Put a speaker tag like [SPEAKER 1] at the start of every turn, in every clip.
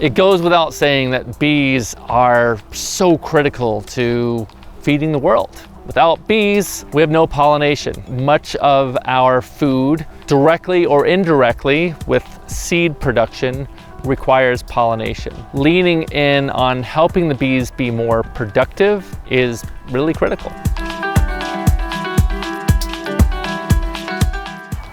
[SPEAKER 1] It goes without saying that bees are so critical to feeding the world. Without bees, we have no pollination. Much of our food, directly or indirectly, with seed production, requires pollination. Leaning in on helping the bees be more productive is really critical.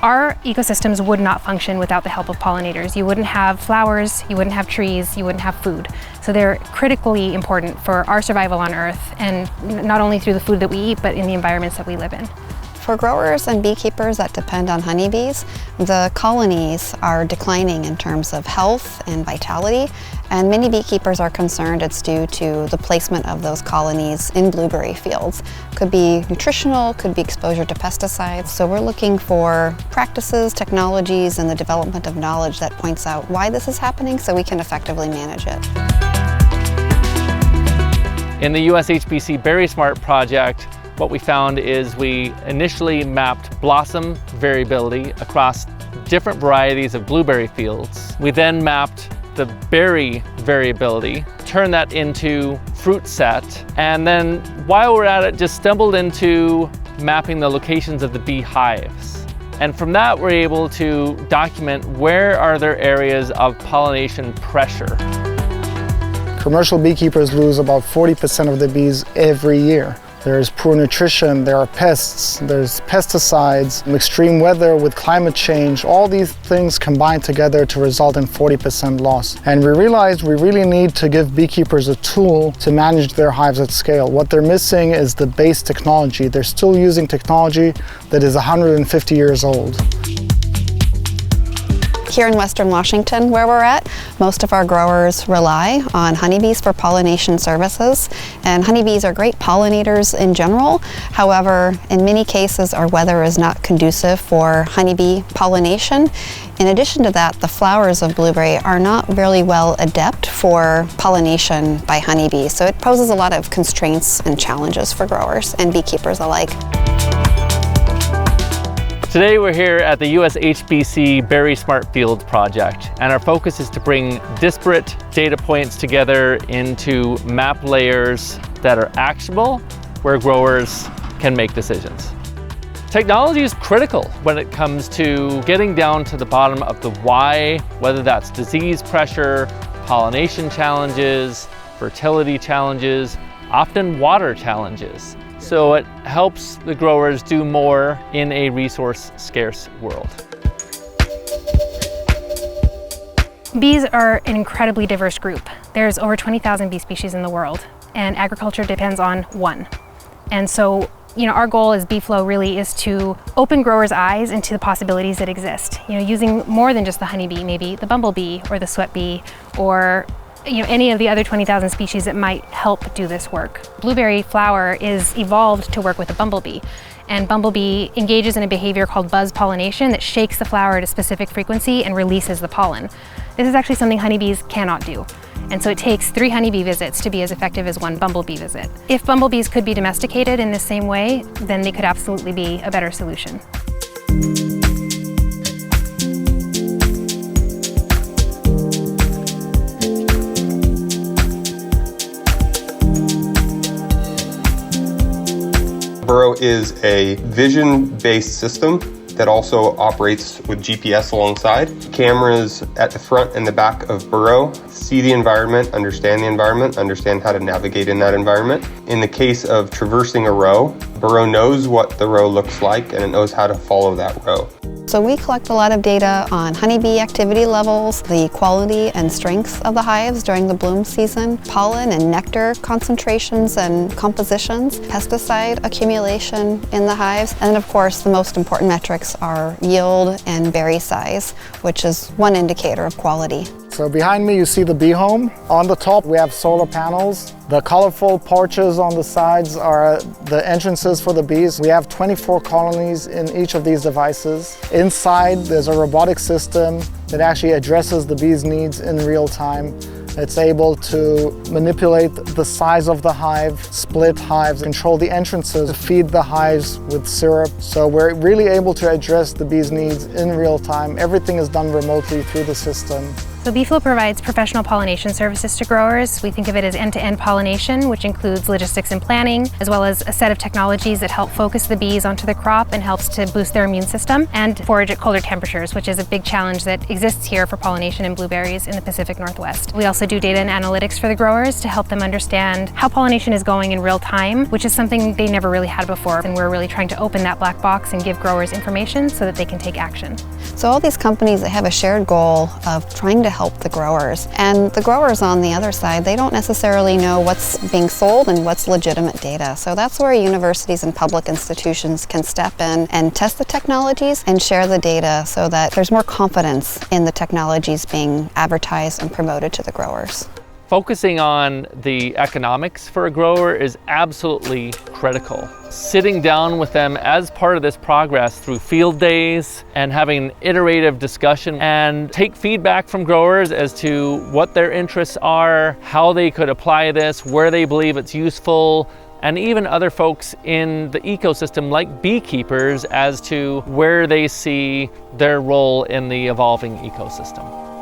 [SPEAKER 2] Our ecosystems would not function without the help of pollinators. You wouldn't have flowers, you wouldn't have trees, you wouldn't have food. So they're critically important for our survival on Earth, and not only through the food that we eat, but in the environments that we live in.
[SPEAKER 3] For growers and beekeepers that depend on honeybees, the colonies are declining in terms of health and vitality, and many beekeepers are concerned it's due to the placement of those colonies in blueberry fields. Could be nutritional, could be exposure to pesticides. So we're looking for practices, technologies, and the development of knowledge that points out why this is happening so we can effectively manage it.
[SPEAKER 1] In the USHBC BerrySmart project, what we found is we initially mapped blossom variability across different varieties of blueberry fields. We then mapped the berry variability, turned that into fruit set, and then while we're at it, just stumbled into mapping the locations of the bee hives. And from that, we're able to document where are there areas of pollination pressure.
[SPEAKER 4] Commercial beekeepers lose about 40% of the bees every year. There's poor nutrition, there are pests, there's pesticides, extreme weather with climate change. All these things combine together to result in 40% loss. And we realized we really need to give beekeepers a tool to manage their hives at scale. What they're missing is the base technology. They're still using technology that is 150 years old.
[SPEAKER 3] Here in Western Washington, where we're at, most of our growers rely on honeybees for pollination services, and honeybees are great pollinators in general. However, in many cases, our weather is not conducive for honeybee pollination. In addition to that, the flowers of blueberry are not really well adept for pollination by honeybees, so it poses a lot of constraints and challenges for growers and beekeepers alike.
[SPEAKER 1] Today we're here at the USHBC BerrySmart Fields project, and our focus is to bring disparate data points together into map layers that are actionable, where growers can make decisions. Technology is critical when it comes to getting down to the bottom of the why, whether that's disease pressure, pollination challenges, fertility challenges, often water challenges. So it helps the growers do more in a resource-scarce world.
[SPEAKER 2] Bees are an incredibly diverse group. There's over 20,000 bee species in the world, and agriculture depends on one. And so, our goal as BeeFlow really is to open growers' eyes into the possibilities that exist. Using more than just the honeybee, maybe the bumblebee or the sweat bee, or any of the other 20,000 species that might help do this work. Blueberry flower is evolved to work with a bumblebee, and bumblebee engages in a behavior called buzz pollination that shakes the flower at a specific frequency and releases the pollen. This is actually something honeybees cannot do, and so it takes 3 honeybee visits to be as effective as 1 bumblebee visit. If bumblebees could be domesticated in the same way, then they could absolutely be a better solution.
[SPEAKER 5] Burrow is a vision-based system that also operates with GPS alongside. Cameras at the front and the back of Burrow see the environment, understand how to navigate in that environment. In the case of traversing a row, Burrow knows what the row looks like and it knows how to follow that row.
[SPEAKER 3] So we collect a lot of data on honeybee activity levels, the quality and strength of the hives during the bloom season, pollen and nectar concentrations and compositions, pesticide accumulation in the hives, and of course the most important metrics are yield and berry size, which is one indicator of quality.
[SPEAKER 4] So behind me you see the bee home. On the top we have solar panels. The colorful porches on the sides are the entrances for the bees. We have 24 colonies in each of these devices. Inside there's a robotic system that actually addresses the bees' needs in real time. It's able to manipulate the size of the hive, split hives, control the entrances, feed the hives with syrup. So we're really able to address the bees' needs in real time. Everything is done remotely through the system.
[SPEAKER 2] So BeeFlow provides professional pollination services to growers. We think of it as end-to-end pollination, which includes logistics and planning, as well as a set of technologies that help focus the bees onto the crop and helps to boost their immune system, and forage at colder temperatures, which is a big challenge that exists here for pollination in blueberries in the Pacific Northwest. We also do data and analytics for the growers to help them understand how pollination is going in real time, which is something they never really had before. And we're really trying to open that black box and give growers information so that they can take action.
[SPEAKER 3] So all these companies that have a shared goal of trying to help the growers. And the growers on the other side, they don't necessarily know what's being sold and what's legitimate data. So that's where universities and public institutions can step in and test the technologies and share the data so that there's more confidence in the technologies being advertised and promoted to the growers.
[SPEAKER 1] Focusing on the economics for a grower is absolutely critical. Sitting down with them as part of this progress through field days and having iterative discussion and take feedback from growers as to what their interests are, how they could apply this, where they believe it's useful, and even other folks in the ecosystem like beekeepers as to where they see their role in the evolving ecosystem.